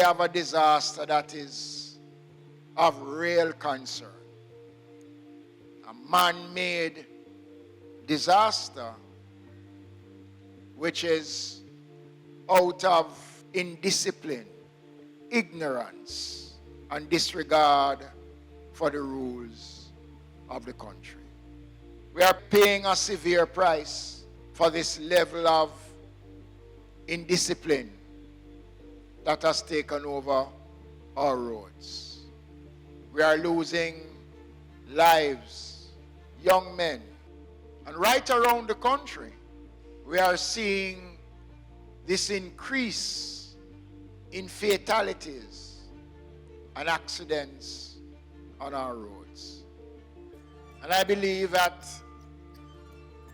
have a disaster that is of real concern. A man-made disaster which is out of indiscipline, ignorance, and disregard for the rules of the country. We are paying a severe price for this level of indiscipline that has taken over our roads. We are losing lives, young men, and right around the country, we are seeing this increase in fatalities and accidents on our roads. And I believe that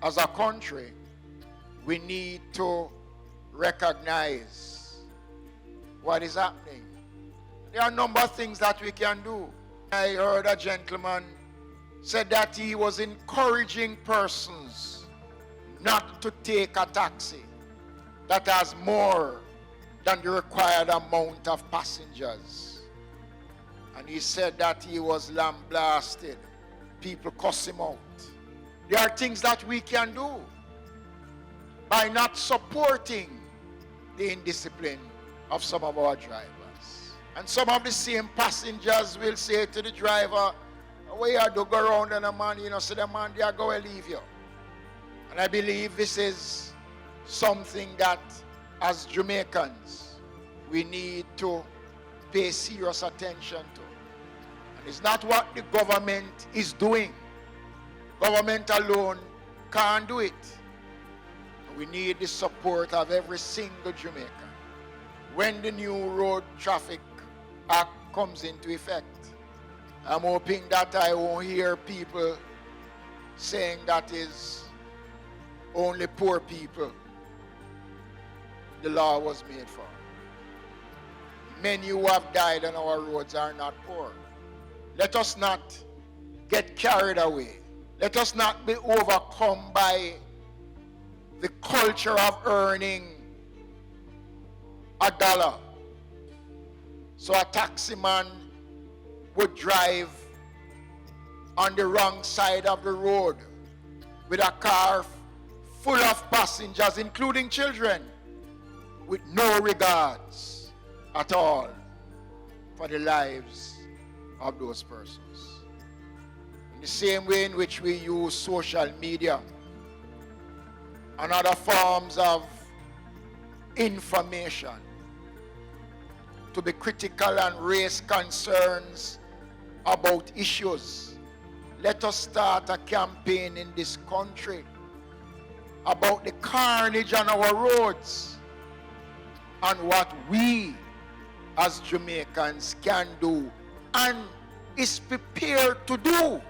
as a country, we need to recognize what is happening. There are a number of things that we can do. I heard a gentleman said that he was encouraging persons not to take a taxi that has more than the required amount of passengers. And he said that he was lambasted. People cuss him out. There are things that we can do by not supporting the indiscipline of some of our drivers. And some of the same passengers will say to the driver, "Where you do go around and a man, say the man they are going to leave you." And I believe this is something that as Jamaicans we need to pay serious attention to. And it's not what the government is doing. Government alone can't do it. We need the support of every single Jamaican. When the new Road Traffic Act comes into effect, I'm hoping that I won't hear people saying that is only poor people the law was made for. Many who have died on our roads are not poor. Let us not get carried away. Let us not be overcome by the culture of earning $1. So a taxi man would drive on the wrong side of the road with a car full of passengers, including children, with no regards at all for the lives of those persons. In the same way in which we use social media and other forms of information to be critical and raise concerns about issues, let us start a campaign in this country about the carnage on our roads and what we as Jamaicans can do and is prepared to do